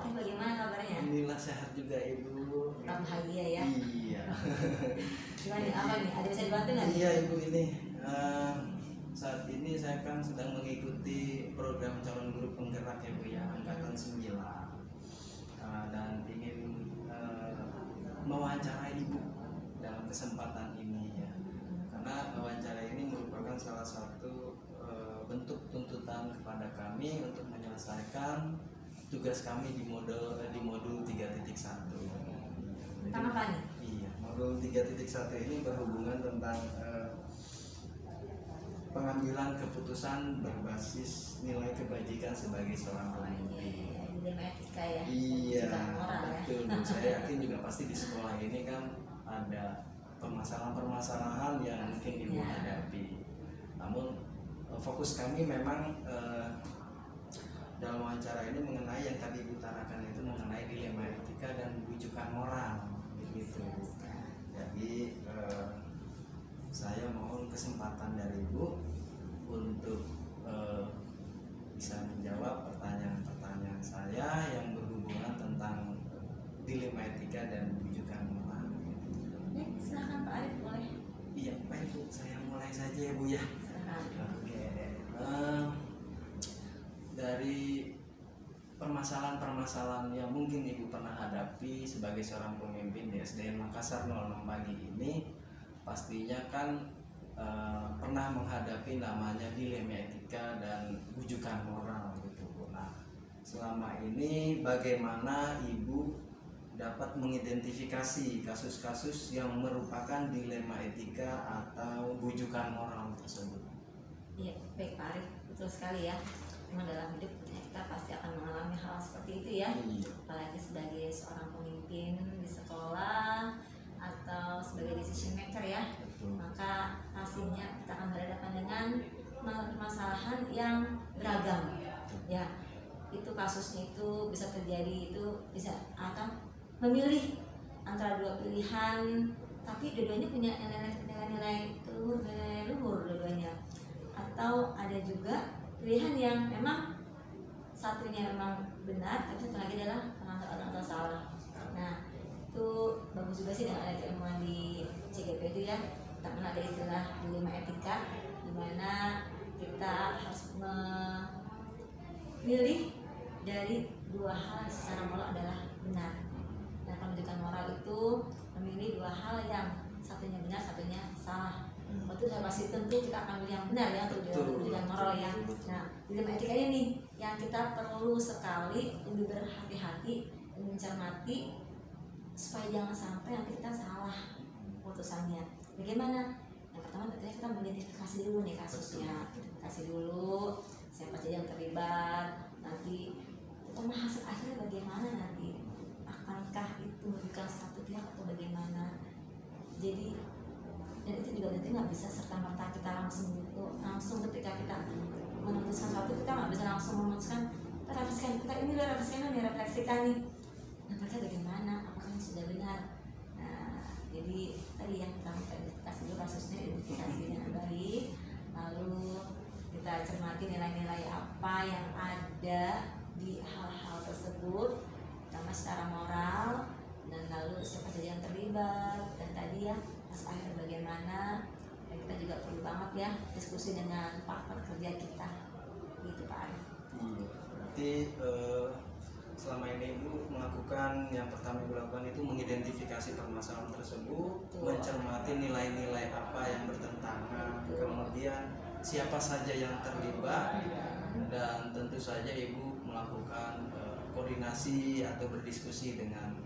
Ini bagaimana kabarnya? Alhamdulillah sehat juga Ibu. Tetap bahagia ya? Iya. Gimana apa nih? Ada bisa dibantu nggak? Iya Ibu, ini saat ini saya kan sedang mengikuti program calon guru penggerak ya Bu ya, angkatan 9, dan ingin mewawancarai Ibu dalam kesempatan ini ya, karena wawancara ini merupakan salah satu bentuk tuntutan kepada kami untuk menyelesaikan tugas kami di modul 3.1. Tentang apa nih? Iya, modul 3.1 ini berhubungan tentang pengambilan keputusan berbasis nilai kebajikan sebagai seorang pemimpin. Dilema etika ya? Iya, Moral ya? betul. Saya yakin juga pasti di sekolah ini kan ada permasalahan-permasalahan yang mungkin Ibu hadapi. Namun fokus kami memang dalam wawancara ini mengenai yang tadi Ibu utarakan, itu mengenai dilema etika dan bujukan moral begitu. Jadi saya mohon kesempatan dari Ibu untuk bisa menjawab pertanyaan-pertanyaan saya yang berhubungan tentang dilema etika dan bujukan moral. Ya, silakan Pak Arif, boleh. Iya, baik Bu, saya mulai saja ya Bu ya. Silakan. Oke, dari permasalahan-permasalahan yang mungkin Ibu pernah hadapi sebagai seorang pemimpin di SDN Makassar 06 pagi ini, pastinya kan pernah menghadapi namanya dilema etika dan bujukan moral gitu Bu. Nah, selama ini bagaimana Ibu dapat mengidentifikasi kasus-kasus yang merupakan dilema etika atau bujukan moral tersebut? Iya, baik Pak Arif, betul sekali ya. Memang dalam hidup kita pasti akan mengalami hal seperti itu ya. Iya. Apalagi sebagai seorang pemimpin di sekolah atau sebagai decision maker ya. Betul. Maka pastinya kita akan berhadapan dengan permasalahan yang beragam ya. Itu kasusnya itu bisa terjadi, itu bisa akan memilih antara dua pilihan, tapi dua-duanya punya nilai-nilai luhur dua-duanya. Atau ada juga pilihan yang memang satunya memang benar, tapi satu lagi adalah atau salah. Nah, itu bagus juga sih dengan ada keilmuan di CGP itu ya. Kita pernah ada istilah dilema etika, di mana kita harus memilih dari dua hal yang secara moral adalah benar. Dan pendidikan moral itu memilih dua hal yang satunya benar, satunya salah. Waktu itu pasti tentu kita akan pilih yang benar ya untuk pendidikan moral ya. Nah, dilema etika ini yang kita perlu sekali lebih berhati-hati dan mencermati supaya jangan sampai nanti kita salah putusannya. Bagaimana? Yang pertama tentunya kita mengidentifikasi dulu nih kasusnya, identifikasi dulu siapa saja yang terlibat, nanti kita hasil akhirnya bagaimana nanti, akankah itu merugikan satu pihak atau bagaimana. Jadi dan itu juga nanti nggak bisa serta merta kita langsung ketika kita memutuskan sesuatu, kita nggak bisa langsung memutuskan kita ini refleksikan nih, nah mereka bagaimana, apakah ini sudah benar. Nah, jadi tadi yang pertama kita identifikasi dulu kasusnya, identifikasi dengan baik, lalu kita cermati nilai-nilai apa yang ada di hal-hal tersebut, pertama secara moral, dan lalu siapa saja yang terlibat, dan tadi ya hasil akhir bagaimana. Dan kita juga perlu banget ya diskusi dengan partner kerja kita gitu Pak Arif. Iya, berarti selama ini Ibu melakukan, yang pertama Ibu lakukan itu mengidentifikasi permasalahan tersebut. Betul. Mencermati nilai-nilai apa yang bertentangan. Betul. Kemudian siapa saja yang terlibat. Dan tentu saja Ibu melakukan koordinasi atau berdiskusi dengan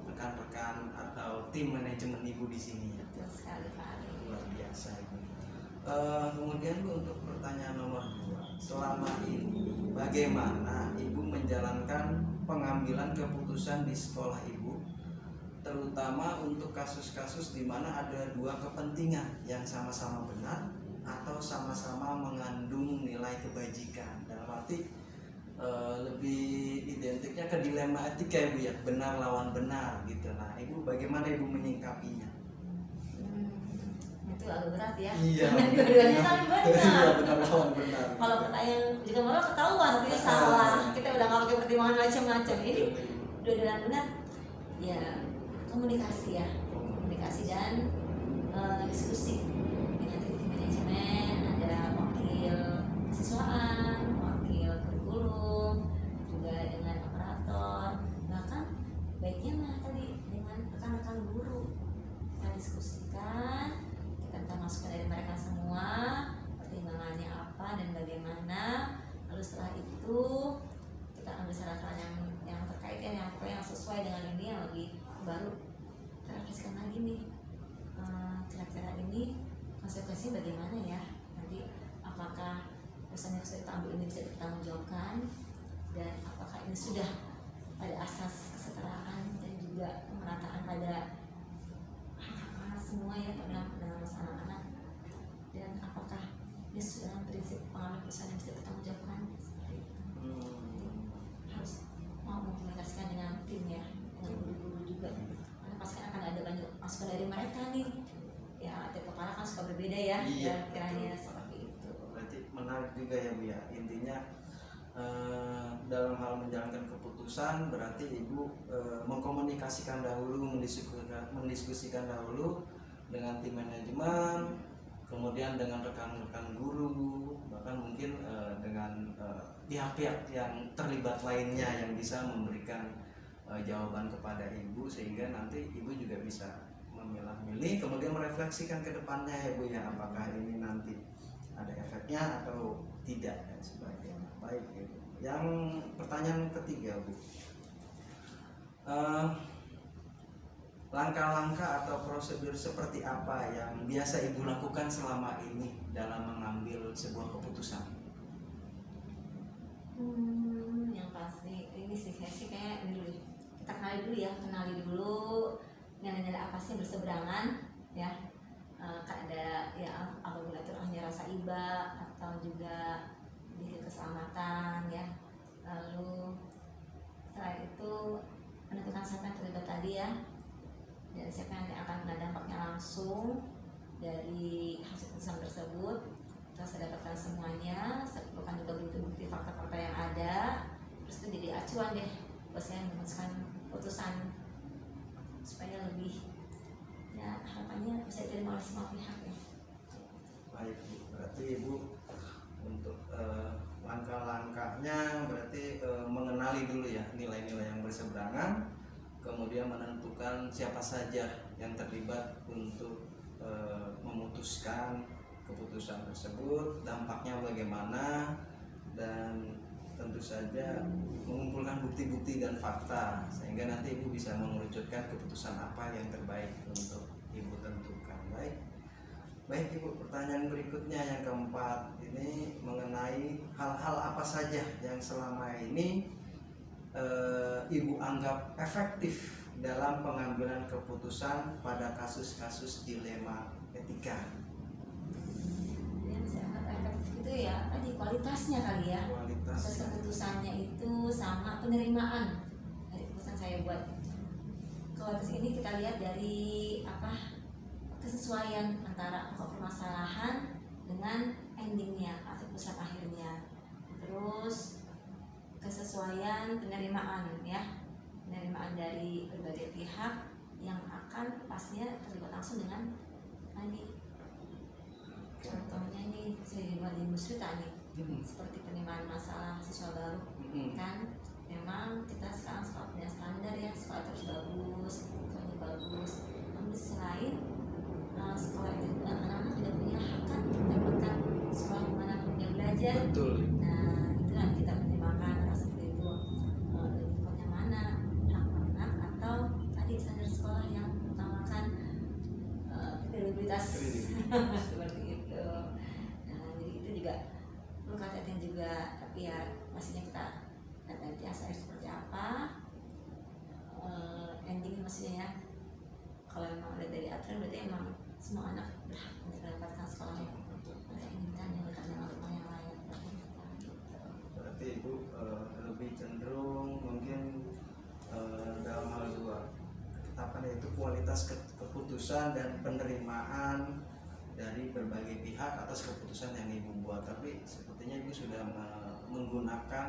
rekan-rekan atau tim manajemen Ibu di sini. Betul sekali Pak Arif. Luar biasa Ibu. Kemudian Bu, untuk pertanyaan nomor 2, selama ini bagaimana Ibu menjalankan pengambilan keputusan di sekolah Ibu, terutama untuk kasus-kasus di mana ada dua kepentingan yang sama-sama benar atau sama-sama mengandung nilai kebajikan. Dalam arti lebih identiknya ke dilema etika ya Bu ya, benar lawan benar gitu. Nah Ibu bagaimana Ibu menyingkapinya? Itu agak berat ya. Iya. Dua-duanya kan benar. Iya, benar lawan benar. Kalau pertanyaan juga moral ketahuan itu salah. Kita udah nggak pakai pertimbangan macam-macam. Ini udah dengan benar ya komunikasi ya, komunikasi dan diskusi dengan tim manajemen, ada wakil kesiswaan, wakil kurikulum, juga dengan operator, bahkan baiknya mah tadi dengan rekan-rekan guru kita diskusikan, kita minta masukan dari mereka semua, pertimbangannya apa dan bagaimana. Lalu setelah itu kita ambil saran-saran yang terkait yang pokoknya yang sesuai dengan ini, yang lebih baru kita refleksikan lagi nih, kira-kira ini konsekuensinya bagaimana ya nanti, apakah perusahaan yang sudah kita ambil ini bisa dipertanggungjawabkan, dan apakah ini sudah pada asas kesetaraan dan juga pemerataan pada hak-hak anak semua ya, dengan masalah anak, dan apakah ini sudah dalam prinsip pengambil perusahaan yang bisa dipertanggungjawabkan. Seperti itu. Harus mau mengkomunikasikan dengan tim ya, dengan guru-guru juga, karena pasti akan ada banyak masukan dari mereka nih ya. Tiap kepala kan suka berbeda ya, kiranya seperti itu. Berarti menarik juga ya Bu ya, intinya dalam hal menjalankan keputusan berarti Ibu mengkomunikasikan dahulu, mendiskusikan dahulu dengan tim manajemen, kemudian dengan rekan-rekan guru, bahkan mungkin dengan pihak-pihak yang terlibat lainnya yang bisa memberikan jawaban kepada Ibu, sehingga nanti Ibu juga bisa memilah-milih, kemudian merefleksikan ke depannya ya Bu ya, apakah ini nanti ada efeknya atau tidak dan sebagainya. Baik Ibu. Yang pertanyaan ketiga Bu, langkah-langkah atau prosedur seperti apa yang biasa Ibu lakukan selama ini dalam mengambil sebuah keputusan? Yang pasti ini sih kayak ini dulu, kita kenali dulu nilai-nilai apa sih yang berseberangan ya. Ada ya, apabila itu hanya rasa iba atau juga bikin keselamatan ya. Lalu setelah itu menentukan siapa yang terlibat tadi ya, dan siapa yang nanti akan kena dampaknya langsung dari hasil keputusan tersebut. Kita sudah dapatkan semuanya, sebutkan juga bukti-bukti fakta-fakta yang ada, terus itu jadi acuan deh buat saya memutuskan keputusan supaya lebih ya, harapannya bisa diterima oleh semua pihak ya. Baik Bu, berarti Ibu untuk langkah-langkahnya berarti mengenali dulu ya nilai-nilai yang berseberangan, kemudian menentukan siapa saja yang terlibat untuk memutuskan keputusan tersebut, dampaknya bagaimana, dan tentu saja mengumpulkan bukti-bukti dan fakta sehingga nanti Ibu bisa mengerucutkan keputusan apa yang terbaik untuk Ibu tentukan. Baik Ibu, pertanyaan berikutnya yang keempat ini mengenai hal-hal apa saja yang selama ini Ibu anggap efektif dalam pengambilan keputusan pada kasus-kasus dilema etika. Yang saya anggap efektif itu ya tadi kualitasnya kali ya. Kualitas keputusannya itu sama penerimaan dari keputusan saya buat. Kualitas ini kita lihat dari kesesuaian antara pokok permasalahan dengan endingnya atau pusat akhirnya. Terus kesesuaian penerimaan ya, penerimaan dari berbagai pihak yang akan pastinya terlibat langsung dengan tadi. Contohnya nih saya dibuat di Musrita nih, seperti penerimaan masalah siswa baru kan, memang kita sekarang sekolah punya standar ya, sekolah terus bagus, sekolahnya bagus. Namun di sisi lain sekolah itu anak-anak tidak punya hak kan mendapatkan sekolah dimanapun dia belajar. Betul. Nah itu kan kita pertimbangkan seperti itu, lebih yang mana hak anak atau tadi standar sekolah yang mengutamakan kredibilitas seperti itu. Nah jadi itu juga perlu kehati-hatian juga, tapi ya pastinya kita lihat nanti hasilnya seperti apa, ending maksudnya ya. Kalau memang lihat dari aturan berarti emang semua anak berhak untuk mendapatkan sekolah yang mereka inginkan, yang dekat dengan rumah yang layak. Berarti Ibu lebih cenderung mungkin dalam hal dua ketetapan, yaitu kualitas keputusan dan penerimaan dari berbagai pihak atas keputusan yang Ibu buat. Tapi sepertinya Ibu sudah menggunakan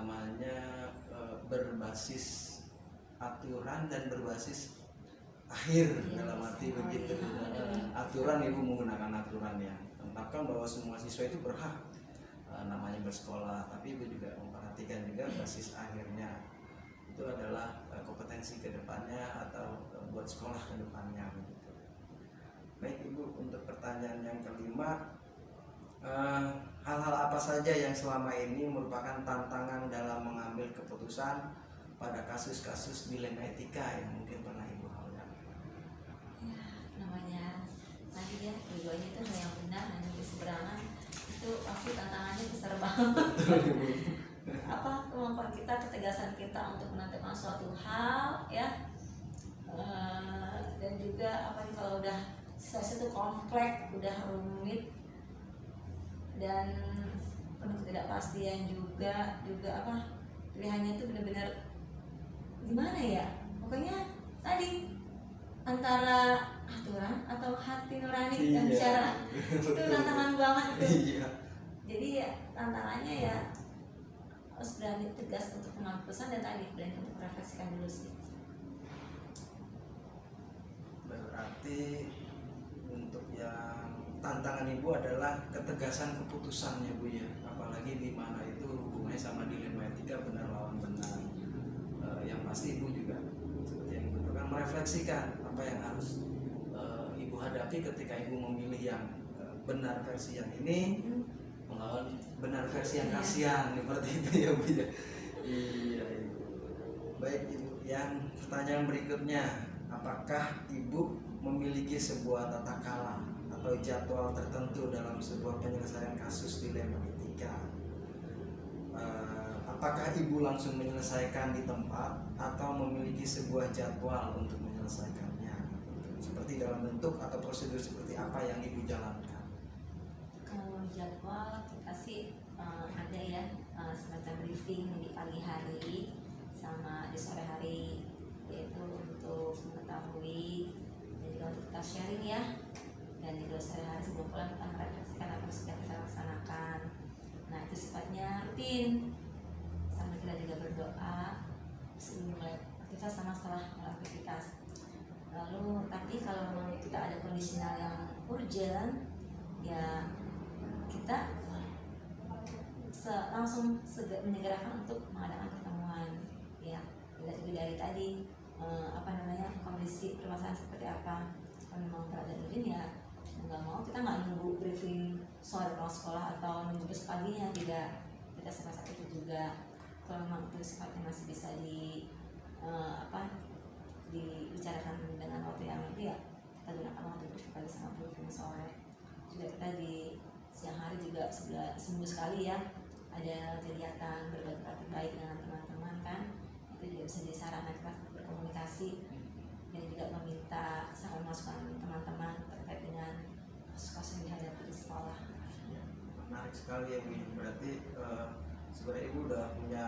namanya berbasis aturan dan berbasis akhir, dalam arti begitu. Aturan, ibu menggunakan aturan yang menetapkan bahwa semua siswa itu berhak namanya bersekolah, tapi ibu juga memperhatikan juga basis akhirnya itu adalah kompetensi kedepannya atau buat sekolah kedepannya begitu. Baik ibu, untuk pertanyaan yang kelima, hal-hal apa saja yang selama ini merupakan tantangan dalam mengambil keputusan pada kasus-kasus dilema etika yang mungkin pernah ibu hadapi? Ya, namanya tadi ya, keduanya itu hal yang benar, hanya berseberangan, itu pasti tantangannya besar banget. Apa kemampuan kita, ketegasan kita untuk menentukan suatu hal ya, dan juga apa nih kalau udah situasi itu kompleks, udah rumit dan penuh ketidakpastian juga apa pilihannya itu benar-benar gimana ya, pokoknya tadi antara aturan atau hati nurani dan bicara itu tantangan banget tuh. Jadi ya tantangannya ya harus berani tegas untuk mengambil pesan dan tadi berani untuk merefleksikan dulu sih. Berarti untuk yang tantangan ibu adalah ketegasan keputusannya bu ya, apalagi di mana itu hubungannya sama dilema etika benar lawan benar. Yang pasti ibu juga seperti yang ibu katakan merefleksikan apa yang harus ibu hadapi ketika ibu memilih yang benar versi yang ini melawan benar versi yang kasihan, seperti itu ya bu ya. Iya ibu. Baik ibu, yang pertanyaan berikutnya, apakah ibu memiliki sebuah tata cara atau jadwal tertentu dalam sebuah penyelesaian kasus dilema etika? Apakah ibu langsung menyelesaikan di tempat atau memiliki sebuah jadwal untuk menyelesaikannya? Seperti dalam bentuk atau prosedur seperti apa yang ibu jalankan? Kalau jadwal kita sih ada ya, semacam briefing di pagi hari sama di sore hari, yaitu untuk mengetahui dan juga untuk kita sharing ya, dan di sore hari sebelum pulang kita merefleksikan apa yang sudah kita laksanakan. Nah itu sifatnya rutin, sambil kita juga berdoa sebelum mulai aktivitas sama setelah mulai aktivitas. Lalu tapi kalau memang kita ada kondisional yang urgent ya kita langsung menyegerakan untuk mengadakan pertemuan ya, tidak juga dari tadi kondisi permasalahan seperti apa. Kalau memang berada urgent ya nggak mau, kita nggak nunggu briefing sore pulang sekolah atau nunggu besok paginya, tidak, kita saat itu juga. Kalau memang itu sifatnya masih bisa dibicarakan dengan waktu yang nanti ya kita gunakan waktu briefing pagi sama briefing sore. Juga kita di siang hari juga seminggu sekali ya ada kegiatan berbagi praktik baik dengan teman-teman kan, itu juga bisa jadi sarana kita berkomunikasi dan juga meminta saran masukan teman-teman terkait dengan kasus-kasus yang dihadapi di sekolah. Ya, menarik sekali ya Bu. Berarti sebenarnya Ibu udah punya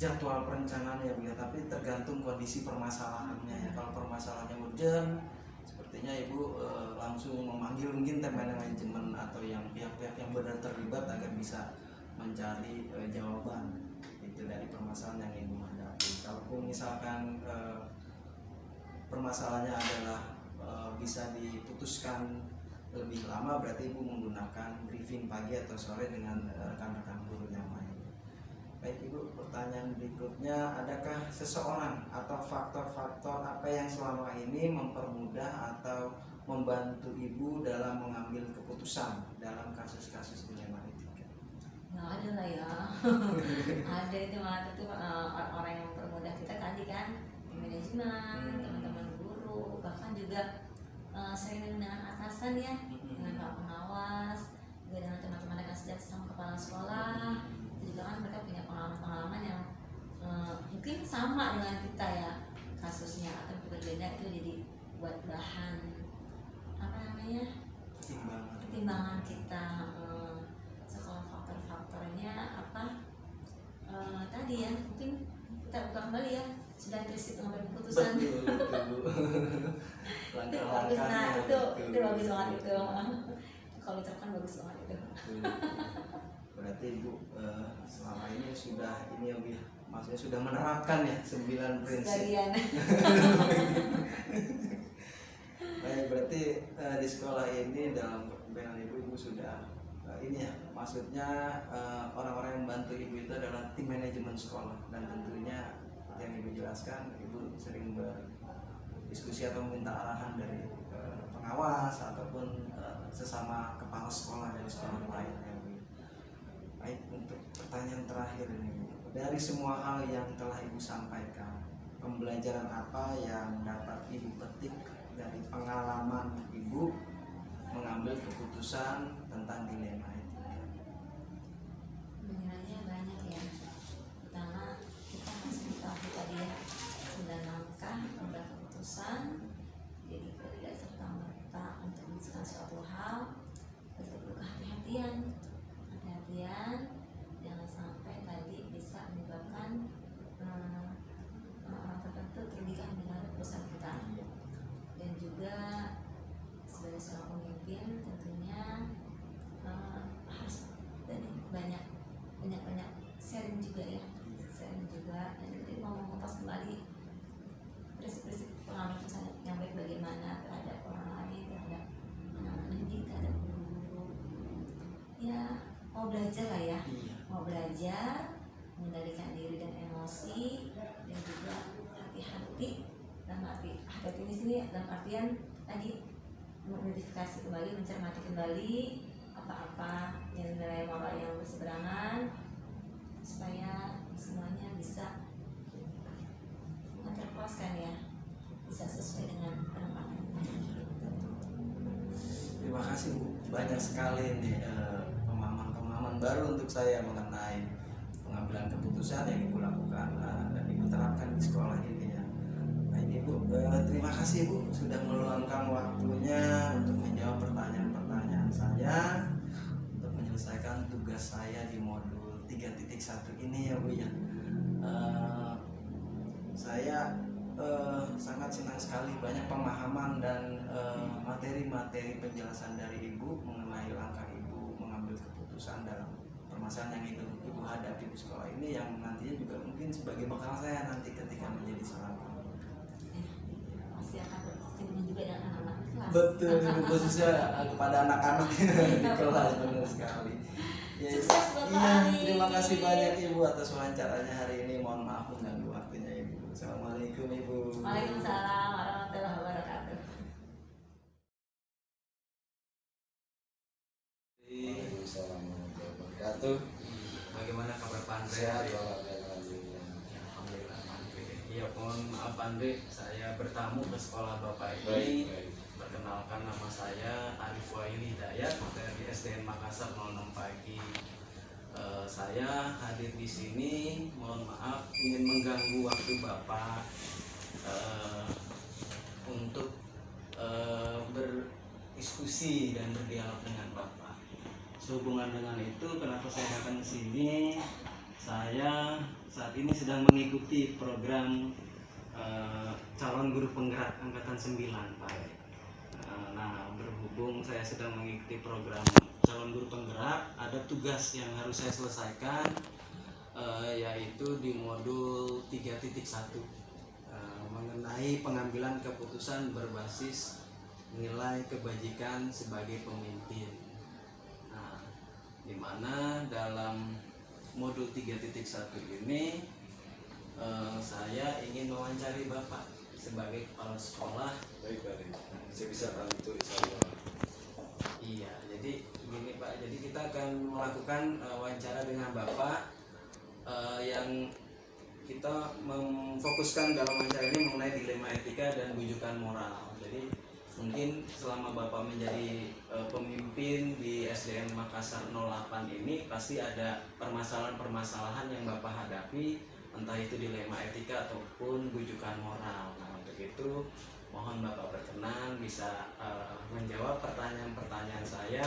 jadwal perencanaan ya Bu ya, tapi tergantung kondisi permasalahannya ya. Kalau permasalahannya urgent, sepertinya Ibu langsung memanggil mungkin tim manajemen atau yang pihak-pihak yang benar terlibat agar bisa mencari jawaban itu dari permasalahan yang Ibu hadapi. Kalaupun misalkan permasalahannya adalah bisa diputuskan lebih lama, berarti Ibu menggunakan briefing pagi atau sore dengan rekan-rekan guru yang lain. Baik Ibu, pertanyaan berikutnya, adakah seseorang atau faktor-faktor apa yang selama ini mempermudah atau membantu Ibu dalam mengambil keputusan dalam kasus-kasus dilema etika? Nggak ada lah ya. Ada itu malah itu orang-orang yang mempermudah kita tadi kan, di manajemen, teman-teman guru, bahkan juga sering dengan atasan ya, dengan para pengawas, juga dengan teman-teman rekan sejak sama kepala sekolah. Itu juga kan mereka punya pengalaman-pengalaman yang mungkin sama dengan kita ya kasusnya atau berbeda, itu jadi buat bahan pertimbangan kita. Sekolah faktor-faktornya tadi ya, mungkin kita buka kembali ya, sudah prinsip mengambil keputusan. Langkah-langkahnya nah itu bagus banget itu. Kalau diterapkan bagus banget itu. Berarti Ibu selama ini sudah ini ya Bu, ya. Maksudnya sudah menerapkan ya 9 prinsip. Sebagian. Baik, berarti di sekolah ini dalam kepemimpinan ibu sudah ini ya, maksudnya orang-orang yang membantu ibu itu adalah tim manajemen sekolah, dan tentunya yang ibu jelaskan, ibu sering berdiskusi atau meminta arahan dari pengawas ataupun sesama kepala sekolah dari sekolah lain ya Bu. Baik, untuk pertanyaan terakhir ini Bu, dari semua hal yang telah ibu sampaikan, pembelajaran apa yang dapat ibu petik dari pengalaman ibu mengambil keputusan tentang dilema etika? Menilainya banyak ya. Pertama, kita harus mengetahui tadi ya 9 langkah mengambil keputusan. Jadi tidak serta merta untuk memutuskan suatu hal, harus perlu kehati-hatian. Jangan sampai tadi bisa menyebabkan orang tertentu terugikan dengan keputusan kita. Dan juga sebagai seorang pemimpin tentunya harus banyak sharing juga ya, dan jadi mau mengupas kembali prinsip-prinsip pengalaman saya yang baik bagaimana terhadap orang lain, terhadap anak-anak didik, terhadap guru-guru. Ya mau belajar lah ya, mau belajar mengendalikan diri dan emosi, dan juga hati-hati. Dalam arti hati-hati di sini dalam artian tadi mengidentifikasi kembali, mencermati kembali apa-apa nilai moral yang berseberangan, supaya semuanya bisa terpuaskan ya, bisa sesuai dengan penempatan. Terima kasih Bu, banyak sekali nih pemahaman-pemahaman baru untuk saya mengenai pengambilan keputusan yang ibu lakukan dan ibu terapkan di sekolah ini ya. Baik Ibu, terima kasih Bu sudah meluangkan waktunya untuk menjawab pertanyaan-pertanyaan saya, untuk menyelesaikan tugas saya di modul 3.1 ini ya Bu ya. Saya sangat senang sekali banyak pemahaman dan materi-materi penjelasan dari Ibu mengenai langkah Ibu mengambil keputusan dalam permasalahan yang Ibu hadapi di sekolah ini, yang nantinya juga mungkin sebagai bekal saya nanti ketika menjadi seorang pemimpin. Pasti akan berkecimpung juga dengan anak-anak di kelas. Betul, Ibu, khususnya kepada anak-anak di kelas, benar sekali. Ya, Sukses buat Pak iya, Ali. terima kasih banyak Ibu atas wawancaranya hari ini. Mohon maaf mengganggu waktunya Ibu. Assalamualaikum Ibu. Waalaikumsalam warahmatullahi wabarakatuh. Waalaikumsalam warahmatullahi wabarakatuh. Bagaimana kabar Pak Andre? Sehat alhamdulillah. Alhamdulillah Pak Andre. Iya, mohon maaf Pak Andre, saya bertamu ke sekolah Bapak Baik, ini. baik. Perkenalkan, nama saya Arif Wahyu Hidayat dari SDN Makassar 06 pagi. Saya hadir di sini, mohon maaf ingin mengganggu waktu Bapak untuk berdiskusi dan berdialog dengan Bapak. Sehubungan dengan itu, kenapa saya datang ke sini? Saya saat ini sedang mengikuti program calon guru penggerak angkatan 9 Pak. Nah, berhubung saya sedang mengikuti program calon guru penggerak, ada tugas yang harus saya selesaikan, yaitu di modul 3.1 mengenai pengambilan keputusan berbasis nilai kebajikan sebagai pemimpin. Nah, di mana dalam modul 3.1 ini saya ingin mewawancari Bapak sebagai kepala sekolah. Baik, baik. Saya bisa bantu insyaallah. Iya, jadi gini Pak, jadi kita akan melakukan wawancara dengan Bapak yang kita memfokuskan dalam wawancara ini mengenai dilema etika dan bujukan moral. Jadi mungkin selama Bapak menjadi pemimpin di SDN Makassar 08 ini, pasti ada permasalahan-permasalahan yang Bapak hadapi, entah itu dilema etika ataupun bujukan moral. Nah, untuk itu mohon Bapak berkenan bisa menjawab pertanyaan-pertanyaan saya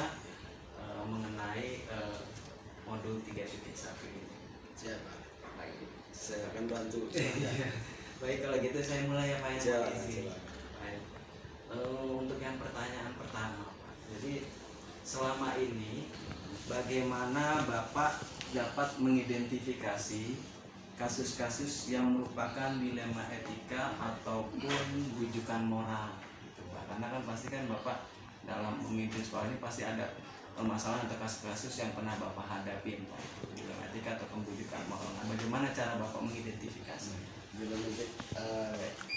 mengenai modul 3.1 ini. Siap, Pak. Baik. Saya akan bantu. Baik, kalau gitu saya mulai ya Pak. Siap, Izin. silakan. Baik. Untuk yang pertanyaan pertama Pak. Jadi selama ini bagaimana Bapak dapat mengidentifikasi kasus-kasus yang merupakan dilema etika ataupun rujukan moral gitu, Pak. Karena kan pasti kan Bapak dalam memimpin sekolah ini pasti ada permasalahan atau kasus-kasus yang pernah Bapak hadapi, Pak, dilema etika atau rujukan moral. Nah, bagaimana cara Bapak mengidentifikasi?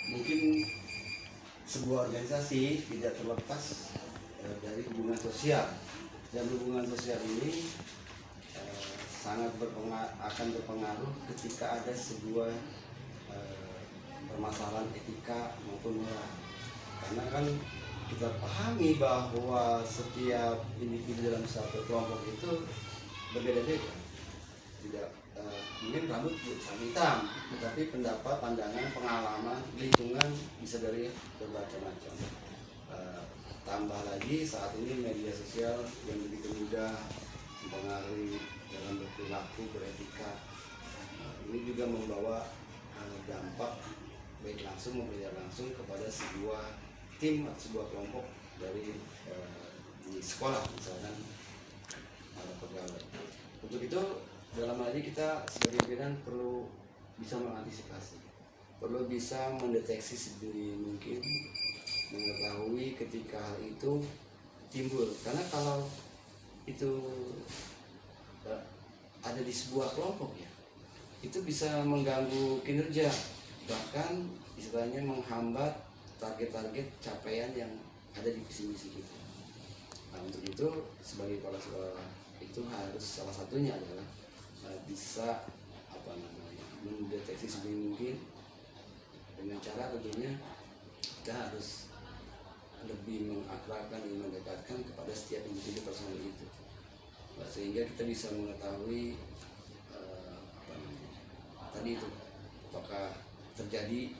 Mungkin sebuah organisasi tidak terlepas dari hubungan sosial, dan hubungan sosial ini sangat akan berpengaruh ketika ada sebuah permasalahan etika maupun moral. Karena kan kita pahami bahwa setiap individu dalam satu kelompok itu berbeda-beda, tidak mungkin rambut sama hitam, tetapi pendapat, pandangan, pengalaman, lingkungan bisa dari bermacam-macam. Tambah lagi saat ini media sosial yang begitu mudah mempengaruhi dalam berperilaku, beretika, ini juga membawa dampak baik langsung maupun tidak langsung kepada sebuah tim atau sebuah kelompok dari di sekolah, misalkan ada pegawai. Untuk itu dalam hal ini kita sebagai pimpinan perlu bisa mengantisipasi, perlu bisa mendeteksi sedini mungkin, mengetahui ketika hal itu timbul. Karena kalau itu ada di sebuah kelompok ya, itu bisa mengganggu kinerja, bahkan istilahnya menghambat target-target capaian yang ada di visi misi kita. Nah, untuk itu sebagai kepala sekolah itu harus salah satunya adalah bisa mendeteksi sedini mungkin, dengan cara tentunya kita harus lebih mengakrabkan dan mendekatkan kepada setiap individu personal itu, sehingga kita bisa mengetahui tadi itu apakah terjadi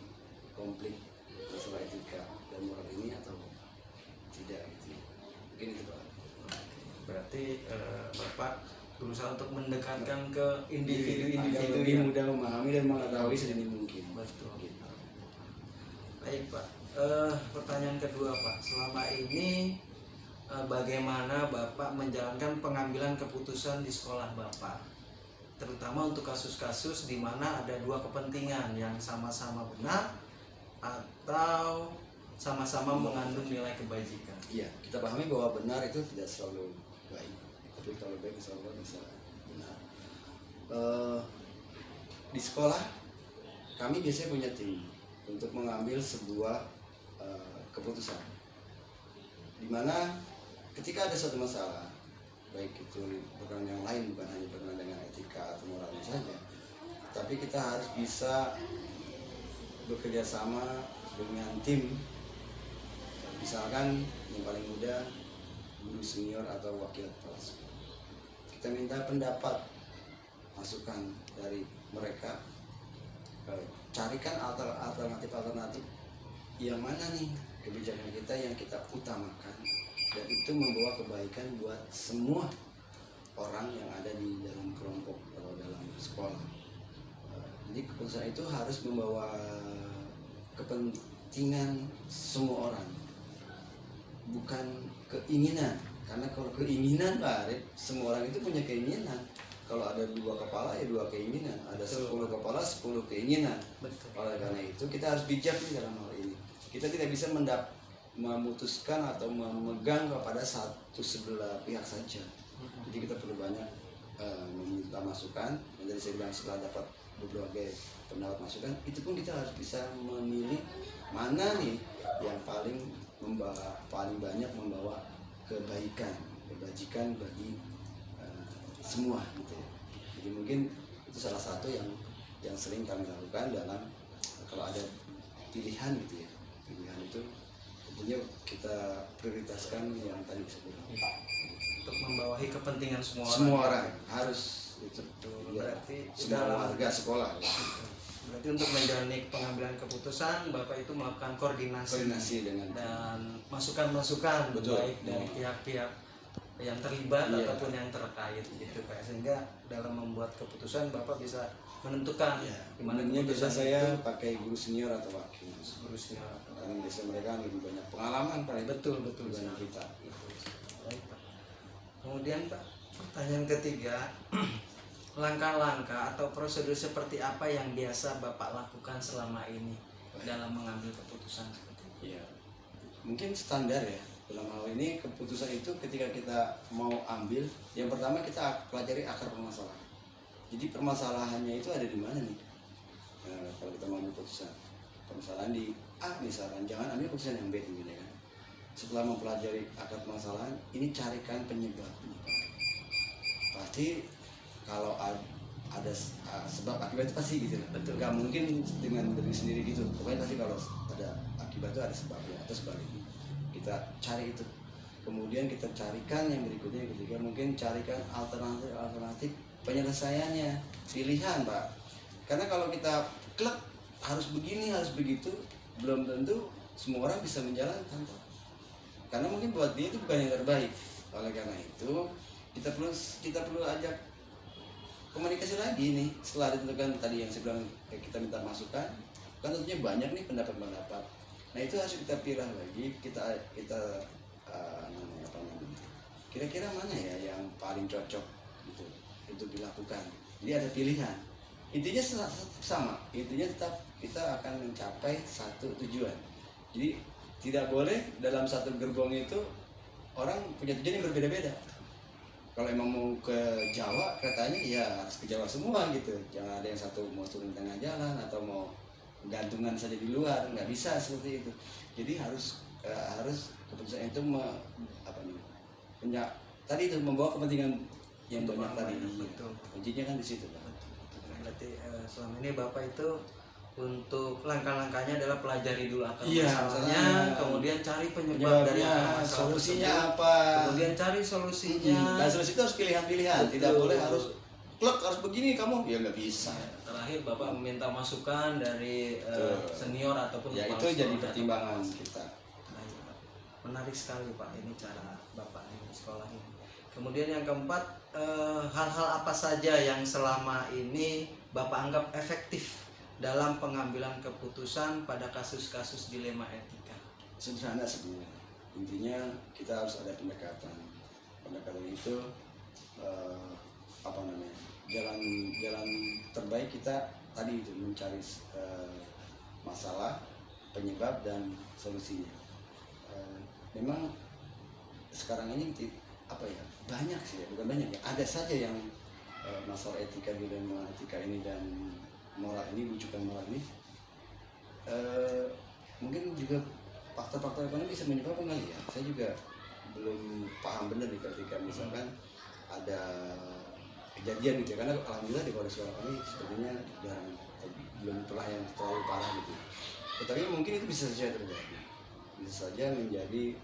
konflik masalah etika dan moral ini atau tidak gitu. Mungkin itu Pak. Berarti Bapak berusaha untuk mendekatkan ke individu-individu yang mudah memahami dan mengetahui sedini mungkin. Betul. Gitu. Baik Pak. Pertanyaan kedua Pak, selama ini bagaimana Bapak menjalankan pengambilan keputusan di sekolah Bapak, terutama untuk kasus-kasus di mana ada dua kepentingan yang sama-sama benar atau sama-sama mengandung nilai kebajikan? Iya, kita pahami bahwa benar itu tidak selalu baik, tapi kalau baik selalu bisa benar. Di sekolah kami biasanya punya tim untuk mengambil sebuah keputusan, dimana ketika ada suatu masalah, baik itu berkenaan yang lain, bukan hanya berkenaan dengan etika atau moralnya saja, tapi kita harus bisa bekerja sama dengan tim. Misalkan yang paling mudah, guru senior atau wakil kepala sekolah, kita minta pendapat, masukan dari mereka, carikan alternatif yang mana nih kebijakan kita yang kita utamakan dan itu membawa kebaikan buat semua orang yang ada di dalam kelompok atau dalam sekolah. Jadi keputusan itu harus membawa kepentingan semua orang, bukan keinginan. Karena kalau keinginan Pak Arif, semua orang itu punya keinginan. Kalau ada dua kepala ya dua keinginan, ada 10 kepala 10 keinginan. Betul. Oleh karena itu kita harus bijak nih dalam hal ini. Kita tidak bisa memutuskan atau memegang kepada satu sebelah pihak saja. Jadi kita perlu banyak meminta masukan. Dan dari saya bilang setelah dapat berbagai pendapat masukan, itu pun kita harus bisa memilih mana nih yang paling banyak membawa kebajikan bagi semua gitu ya. Jadi mungkin itu salah satu yang sering kami lakukan dalam kalau ada pilihan gitu ya. Pilihan itu tentunya kita prioritaskan yang tadi disebutkan. Untuk membawahi kepentingan Semua orang harus itu. Ya, berarti semua warga sekolah. Ya. Berarti untuk menjalani pengambilan keputusan Bapak itu melakukan koordinasi dengan dan masukan-masukan baik dari pihak-pihak yang terlibat ataupun yang terkait gitu Pak, sehingga dalam membuat keputusan Bapak bisa menentukan di mana biasa saya pakai guru senior atau wakil. Guru senior atau karena biasa mereka lebih banyak pengalaman paling betul dengan kita. Baik Pak. Kemudian Pak, pertanyaan ketiga, langkah-langkah atau prosedur seperti apa yang biasa Bapak lakukan selama ini dalam mengambil keputusan seperti itu? Iya, mungkin standar ya dalam hal ini. Keputusan itu ketika kita mau ambil, yang pertama kita pelajari akar permasalahan. Jadi permasalahannya itu ada di mana nih? Kalau kita mau ambil keputusan, permasalahan di A misalkan, jangan ambil keputusan yang B ya kan. Setelah mempelajari akar permasalahan, ini carikan penyebab. Pasti kalau ada sebab akibat itu pasti gitu. Betul. Gak mungkin dengan diri sendiri gitu. Pokoknya pasti kalau ada akibat itu ada sebabnya atau sebaliknya. Kita cari itu. Kemudian kita carikan yang berikutnya, yang ketiga mungkin carikan alternatif penyelesaiannya, pilihan Pak. Karena kalau kita klek harus begini harus begitu, belum tentu semua orang bisa menjalankan Pak. Karena mungkin buat dia itu bukan yang terbaik. Oleh karena itu kita perlu ajak komunikasi lagi nih. Setelah ditentukan tadi yang saya bilang, kita minta masukan, kan tentunya banyak nih pendapat-pendapat. Nah itu harus kita pilih lagi, kita kira-kira mana ya yang paling cocok gitu untuk dilakukan. Jadi ada pilihan. Intinya sama, intinya tetap kita akan mencapai satu tujuan. Jadi tidak boleh dalam satu gerbong itu orang punya tujuan yang berbeda-beda. Kalau emang mau ke Jawa katanya ya harus ke Jawa semua gitu. Jangan ada yang satu mau turun tengah jalan atau mau gantungan saja di luar, nggak bisa seperti itu. Jadi harus keputusan itu tadi itu membawa kepentingan yang banyak tadi. Betul. Kuncinya kan di situ Pak. Berarti selama ini Bapak itu untuk langkah-langkahnya adalah pelajari dulu akar Iya, masalahnya, kemudian cari penyebab dari Penyebabnya, akar masalah solusinya tersebut, apa, kemudian cari solusinya. Dan solusi itu harus pilihan-pilihan. Betul. Tidak boleh harus klek harus begini kamu, ya nggak bisa. Terakhir Bapak meminta masukan dari senior ataupun Ya kepala itu jadi sekolah. pertimbangan kita. Baik, Pak. Menarik sekali Pak ini cara Bapak di sekolah ini. Kemudian yang keempat, hal-hal apa saja yang selama ini Bapak anggap efektif dalam pengambilan keputusan pada kasus-kasus dilema etika? Sederhana sebenarnya. Intinya kita harus ada pendekatan. Pendekatan itu jalan terbaik kita tadi itu mencari masalah, penyebab dan solusinya. Memang sekarang ini banyak sih ya, bukan banyak ya, ada saja yang masalah etika, dilema etika ini dan moral ini, wujudan moral ini mungkin juga faktor-faktor ekonomi bisa menyebabkan kali ya. Saya juga belum paham benar nih ketika misalkan ada kejadian gitu ya, karena alhamdulillah di sekolah kami sepertinya belum pernah yang terlalu parah gitu. Tetapi mungkin itu bisa saja terjadi, bisa saja menjadi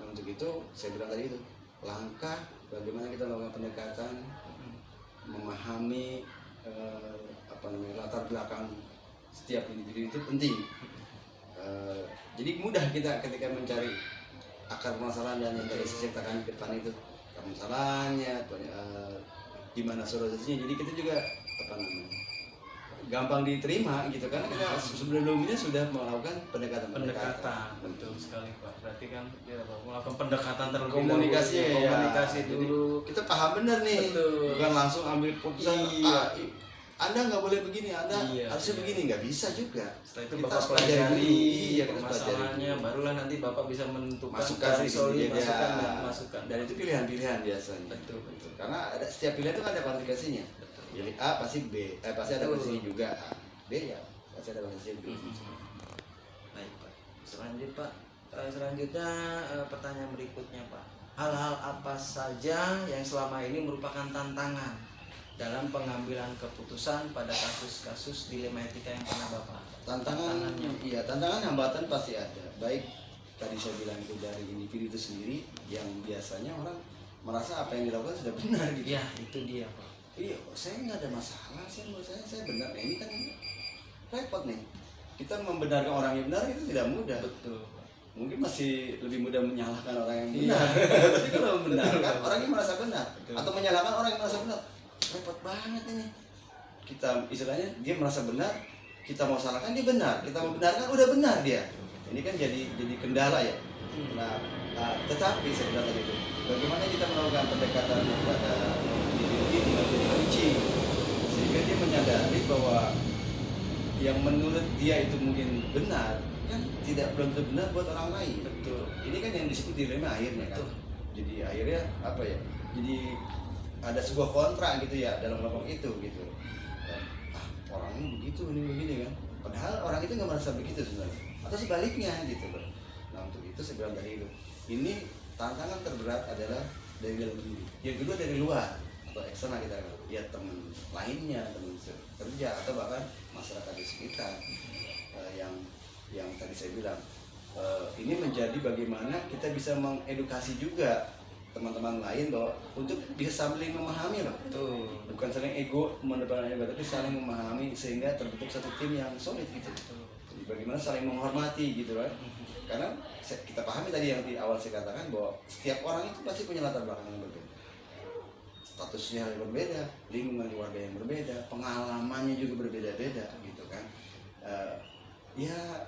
untuk itu saya bilang tadi itu langkah bagaimana kita melakukan pendekatan, memahami latar belakang setiap individu itu penting. Jadi mudah kita ketika mencari akar permasalahan dan yang tadi saya ceritakan ke depan itu permasalahannya, di mana solusinya. Jadi kita juga gampang diterima gitu, karena kita sebelumnya sudah melakukan pendekatan. Betul sekali Pak. Berarti kan ya, melakukan pendekatan terlebih komunikasi dahulu, ya, komunikasi dulu. Jadi, kita paham benar nih. Betul. Bukan langsung ambil keputusan. Iya. Anda nggak boleh begini, Anda Iya, harusnya iya. begini, nggak bisa juga. Setelah itu Kita Bapak harus pelajari pelajari dulu. Iya, kita permasalahannya, pelajari dulu. barulah nanti Bapak bisa menentukan Masukan cari sih, solusi, ya. masukan dan masukan. Dan itu pilihan-pilihan biasanya. Betul. Karena ada setiap pilihan itu kan ada konsekuensinya. Pilih A pasti B, pasti ada Betul. konsekuensinya juga. B ya pasti ada konsekuensinya B. Baik Pak. Selanjutnya pertanyaan berikutnya Pak. Hal-hal apa saja yang selama ini merupakan tantangan dalam pengambilan keputusan pada kasus-kasus dilema etika yang pernah Bapak? Tantangannya, iya, tantangan hambatan pasti ada. Baik tadi saya bilang itu dari individu itu sendiri yang biasanya orang merasa apa yang dilakukan sudah benar gitu. Ya, itu dia Pak. Iya, saya nggak ada masalah, menurut saya benar. Nah, ini kan repot nih. Kita membenarkan orang yang benar itu tidak mudah. Betul. Mungkin masih lebih mudah menyalahkan orang yang Iya. benar. Tapi kalau membenarkan orang yang merasa benar, Betul. atau menyalahkan orang yang merasa benar, repot banget ini. Kita istilahnya dia merasa benar, kita mau salahkan dia benar, kita mau benarkan udah benar dia. Ini kan jadi kendala ya. Nah, tetapi saya bilang tadi itu, bagaimana kita melakukan pendekatan kepada individu ini bahwa yang menurut dia itu mungkin benar kan tidak belum tentu benar buat orang lain. Betul. Ini kan yang disebut dilema akhirnya kan. Betul. Jadi akhirnya apa ya? Jadi ada sebuah kontrak gitu ya dalam kelompok itu gitu. Dan, orang ini begitu, ini begini kan. Padahal orang itu nggak merasa begitu sebenarnya. Atau sebaliknya gitu loh. Nah untuk itu saya bilang tadi itu. Ini tantangan terberat adalah dari dalam diri. Yang kedua dari luar atau eksternal kita lihat teman lainnya, teman kerja atau bahkan masyarakat di sekitar yang tadi saya bilang ini menjadi bagaimana kita bisa mengedukasi juga teman-teman lain bahwa untuk bisa saling memahami loh. Betul. Bukan saling ego mendepankan ego, tapi saling memahami sehingga terbentuk satu tim yang solid gitu. Jadi bagaimana saling menghormati gitu kan. Karena kita pahami tadi yang di awal saya katakan bahwa setiap orang itu pasti punya latar belakang yang berbeda. Statusnya yang berbeda, lingkungan keluarga yang berbeda, pengalamannya juga berbeda-beda gitu kan. Ya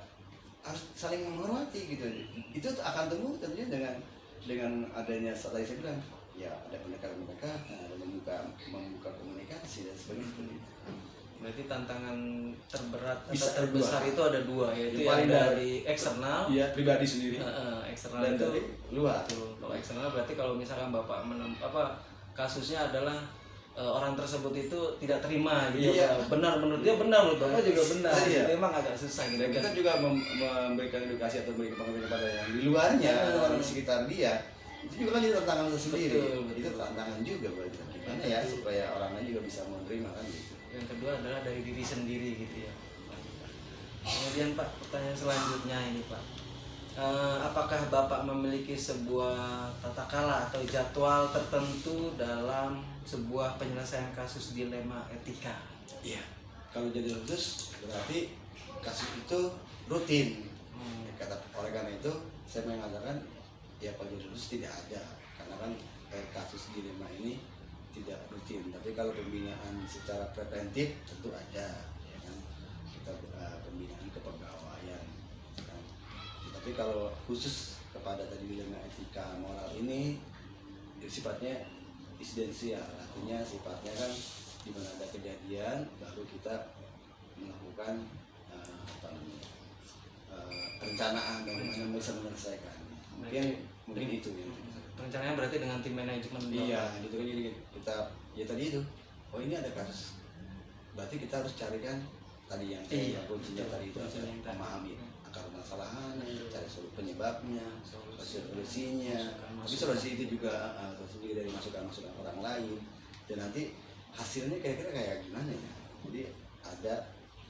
harus saling menghormati gitu. Itu akan tumbuh tentunya dengan adanya tadi saya bilang ya ada pendekatan, ada membuka komunikasi dan sebagainya. Berarti tantangan terberat Bisa atau terbesar dua. itu ada dua, yaitu Yang paling yang dari eksternal, Iya pribadi sendiri eksternal dan itu dari luar. betul. Kalau eksternal berarti kalau misalkan bapak kasusnya adalah orang tersebut itu tidak terima gitu. Iya. Benar menurut dia benar, menurut bapak juga benar. Iya. Jadi emang agak susah gitu Dan kan. kita juga memberikan edukasi atau memberikan pengertian kepada yang di luarnya, orang di sekitar dia. Itu juga kan jadi tantangan tersendiri. Betul. Itu tantangan juga buat kita. Gimana ya supaya orang lain juga bisa menerima kan gitu. Yang kedua adalah dari diri sendiri gitu ya. Kemudian Pak, pertanyaan selanjutnya ini Pak, apakah Bapak memiliki sebuah tata kala atau jadwal tertentu dalam sebuah penyelesaian kasus dilema etika? Iya. Kalau jadi khusus berarti kasus itu rutin. Kata oleh karena itu saya mengatakan ya kalau jadi khusus tidak ada karena kan kasus dilema ini tidak rutin. Tapi kalau pembinaan secara preventif tentu ada. Ya kan? Kita pembinaan kepegawaian. Kan? Tapi kalau khusus kepada tadi dilema etika moral ini ya sifatnya insidensial, artinya sifatnya kan di mana ada kejadian baru kita melakukan perencanaan bagaimana bisa menyelesaikan. Mungkin itu ya. Rencananya berarti dengan tim manajemen. Iya, gitu kan jadi kita ya tadi itu. Oh ini ada kasus. Berarti kita harus carikan tadi yang saya bilang kuncinya tadi itu memahami akar permasalahannya, cari penyebabnya, solusinya. Tapi solusi itu juga dari masukan-masukan orang lain. Dan nanti hasilnya kira-kira kayak gimana ya? Jadi ada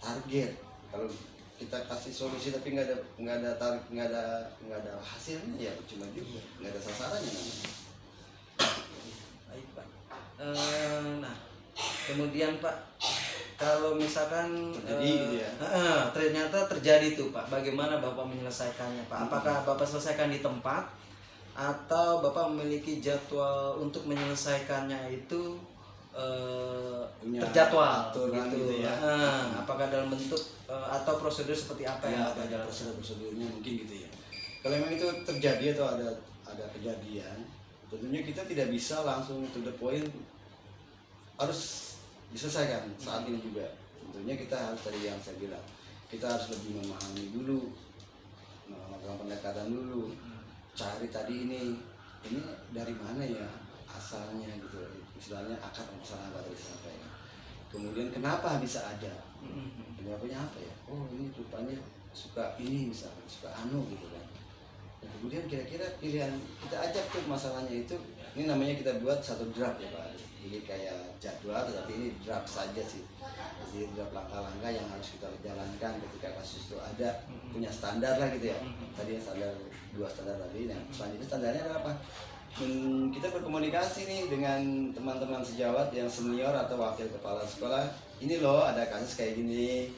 target. Kalau kita kasih solusi tapi nggak ada hasilnya ya cuma juga nggak ada sasarannya namanya. Baik Pak. Nah, kemudian Pak, kalau misalkan Terjadi gitu ya. ternyata terjadi tuh Pak, bagaimana Bapak menyelesaikannya Pak? Apakah Bapak selesaikan di tempat atau Bapak memiliki jadwal untuk menyelesaikannya itu terjadwal aturan gitu ya. Apakah dalam bentuk atau prosedur seperti apa yang Ya, Bapak ada jalankan? prosedurnya mungkin gitu ya. Kalau memang itu terjadi atau ada kejadian, tentunya kita tidak bisa langsung to the point harus diselesaikan saat ini juga. Tentunya kita harus tadi yang saya bilang, kita harus lebih memahami dulu, melakukan pendekatan dulu, cari tadi ini dari mana ya asalnya gitu, istilahnya akar permasalahan apa tadi disampaikan. Kemudian kenapa bisa ada? Penyebabnya apa ya? Oh ini rupanya suka ini misalnya, suka gitu kan. Dan kemudian kira-kira pilihan kita ajak tuh masalahnya itu, ini namanya kita buat satu draft ya Pak. Jadi kayak jadwal tetapi ini draft saja sih. Jadi draft langkah-langkah yang harus kita jalankan ketika kasus itu ada, punya standar lah gitu ya. Tadi yang standar 2 standar tadi, nah selanjutnya standarnya adalah apa? Kita berkomunikasi nih dengan teman-teman sejawat yang senior atau wakil kepala sekolah. Ini loh ada kasus kayak gini,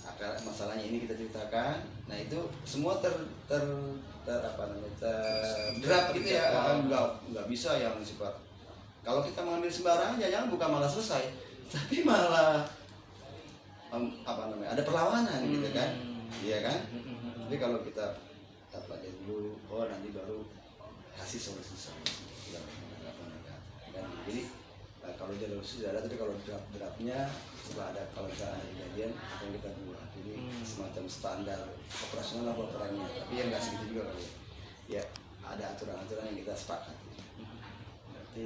akar masalahnya ini kita ceritakan. Nah itu semua terdrap gitu ya, nggak bisa yang sifat. Kalau kita mengambil sembarangan, jangan bukan malah selesai, tapi malah ada perlawanan gitu kan, iya kan? Jadi kalau kita pelajari dulu, nanti baru kasih solusi dan jadi Kalau jalur khusus tidak ada, tapi kalau draft-draftnya setelah ada, kalau misalnya ada kejadian akan kita buat. Jadi semacam standar operasional apa perannya, tapi yang nggak segitu juga kali ya. Ada aturan-aturan yang kita sepakati. Berarti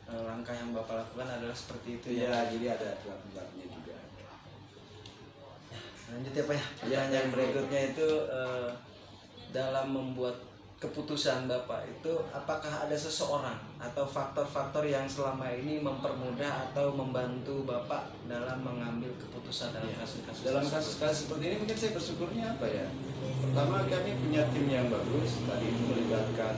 langkah yang Bapak lakukan adalah seperti itu Ya, jadi ada draft-draftnya juga. Lanjut ya Pak ya. Pertanyaan berikutnya itu dalam membuat keputusan Bapak itu apakah ada seseorang atau faktor-faktor yang selama ini mempermudah atau membantu Bapak dalam mengambil keputusan dalam kasus-kasus Dalam tersebut? kasus-kasus seperti ini mungkin saya bersyukurnya apa ya? Pertama, kami punya tim yang bagus. Tadi itu melibatkan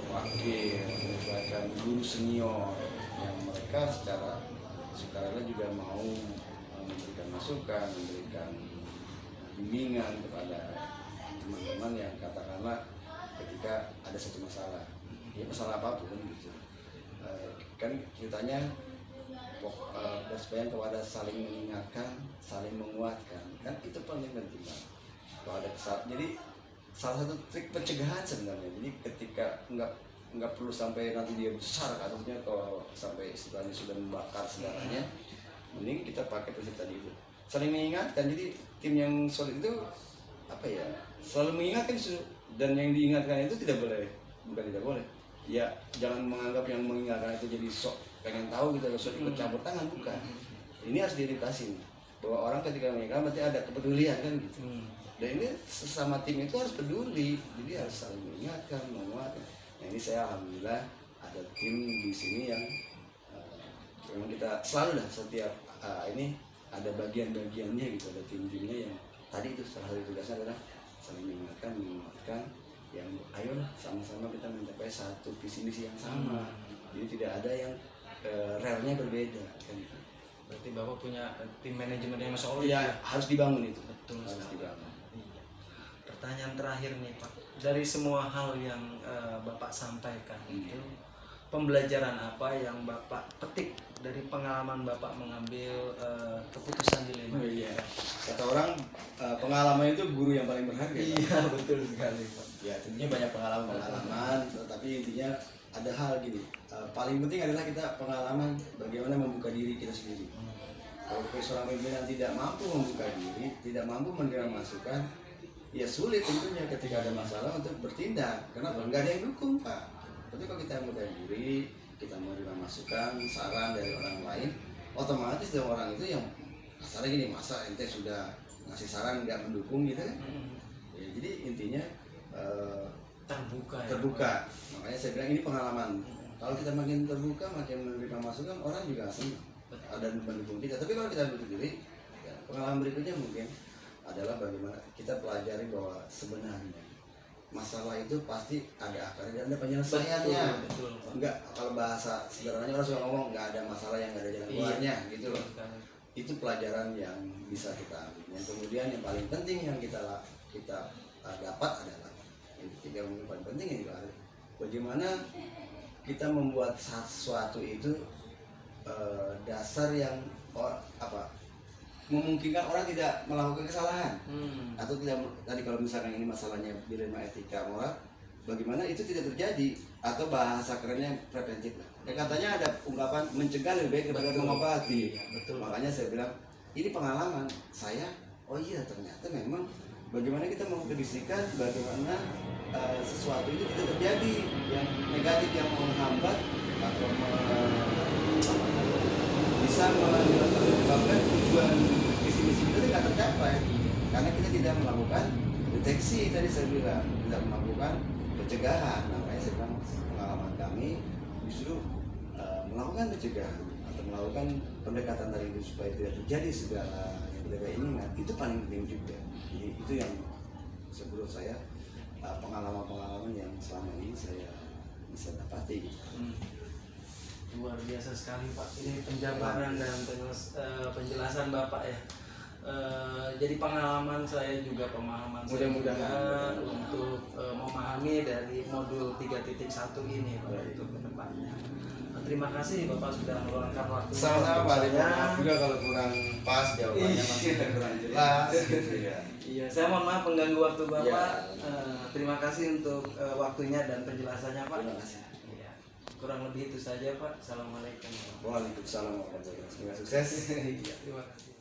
wakil, melibatkan guru senior yang mereka secara sukarela juga mau memberikan masukan, memberikan bimbingan kepada teman-teman yang katakanlah ketika ada satu masalah, ya masalah apapun gitu. Kan ceritanya bersebayang kepada saling mengingatkan, saling menguatkan, kan itu paling penting Pak. Kalau ada jadi salah satu trik pencegahan sebenarnya. Jadi ketika nggak perlu sampai nanti dia besar kasusnya, kalau sampai istilahnya sudah membakar segalanya, mending kita pakai prinsip tadi itu, saling mengingatkan. Jadi tim yang solid itu apa ya, selalu mengingatkan, dan yang diingatkan itu tidak boleh, bukan tidak boleh ya, jangan menganggap yang mengingatkan itu jadi sok pengen tahu gitu, sok ikut campur tangan, bukan. Ini harus diedukasi bahwa orang ketika mengingatkan berarti ada kepedulian kan gitu. Dan ini sesama tim itu harus peduli, jadi harus saling mengingatkan, menguatkan. Nah ini saya alhamdulillah ada tim di sini yang memang kita selalu lah setiap ini ada bagian-bagiannya gitu, ada tim-timnya yang tadi itu salah satu tugasnya adalah saling mengingatkan, menguatkan, yang ayolah sama-sama kita mencapai satu visi misi yang sama. Jadi tidak ada yang relnya berbeda kan gitu. Berarti Bapak punya tim manajemen yang solid Ya, harus dibangun itu. Betul Harus sekali. dibangun. Iya. Pertanyaan terakhir nih Pak, dari semua hal yang Bapak sampaikan itu pembelajaran apa yang Bapak petik dari pengalaman Bapak mengambil keputusan dilema? Oh iya. Kata orang pengalaman itu guru yang paling berharga. Iya, betul sekali Pak. Ya tentunya banyak pengalaman, tapi intinya ada hal gini. Paling penting adalah kita pengalaman bagaimana membuka diri kita sendiri. Kalau seorang pimpinan tidak mampu membuka diri, tidak mampu menerima masukan, ya sulit tentunya ketika ada masalah untuk bertindak. Kenapa? Nggak ada yang dukung Pak. Tapi kalau kita membuka diri, kita menerima masukan, saran dari orang lain, otomatis dong orang itu yang asalnya gini, masa ente sudah ngasih saran nggak mendukung gitu kan? Ya, jadi intinya terbuka. Makanya saya bilang ini pengalaman. Kalau kita makin terbuka, makin menerima masukan, orang juga senang dan mendukung kita. Tapi kalau kita menutup diri, ya, pengalaman berikutnya mungkin adalah bagaimana kita pelajari bahwa sebenarnya masalah itu pasti ada akarnya dan ada penyelesaiannya. Betul. Enggak, kalau bahasa sederhananya orang suka ngomong nggak ada masalah yang nggak ada jalan keluarnya gitu loh. Itu pelajaran yang bisa kita ambil. Yang kemudian yang paling penting yang kita dapat adalah yang ketiga, mungkin paling penting ini adalah bagaimana kita membuat sesuatu itu dasar yang memungkinkan orang tidak melakukan kesalahan atau tidak. Tadi kalau misalkan ini masalahnya dilema etika moral, bagaimana itu tidak terjadi, atau bahasa kerennya preventif lah. Katanya ada ungkapan mencegah lebih baik daripada mengobati. Betul. Makanya saya bilang ini pengalaman saya. Oh iya, ternyata memang bagaimana kita memprediksi bagaimana sesuatu itu tidak terjadi yang negatif yang menghambat atau bisa menyebabkan tujuan misi kita tidak tercapai karena kita tidak melakukan deteksi. Tadi saya bilang tidak melakukan pencegahan. Makanya saya bilang pengalaman kami justru melakukan pencegahan atau melakukan pendekatan tadi itu supaya tidak terjadi segala yang kita inginkan, itu paling penting juga. Jadi itu yang menurut saya pengalaman-pengalaman yang selama ini saya bisa dapati gitu. Luar biasa sekali Pak, ini penjabaran dan penjelasan Bapak ya. Jadi pengalaman saya juga pemahaman saya Mudah-mudahan juga untuk memahami dari modul 3.1 ini Pak, untuk kedepannya. Terima kasih Bapak sudah meluangkan waktu. Sama-sama Pak, maaf juga kalau kurang pas jawabannya, masih kurang jelas gitu ya. Iya, saya mohon maaf mengganggu waktu Bapak. Ya. Terima kasih untuk waktunya dan penjelasannya Pak. Terima kasih. Iya. kurang lebih itu saja Pak. Assalamualaikum. Waalaikumsalam warahmatullahi wabarakatuh. Semoga sukses. Iya, terima kasih.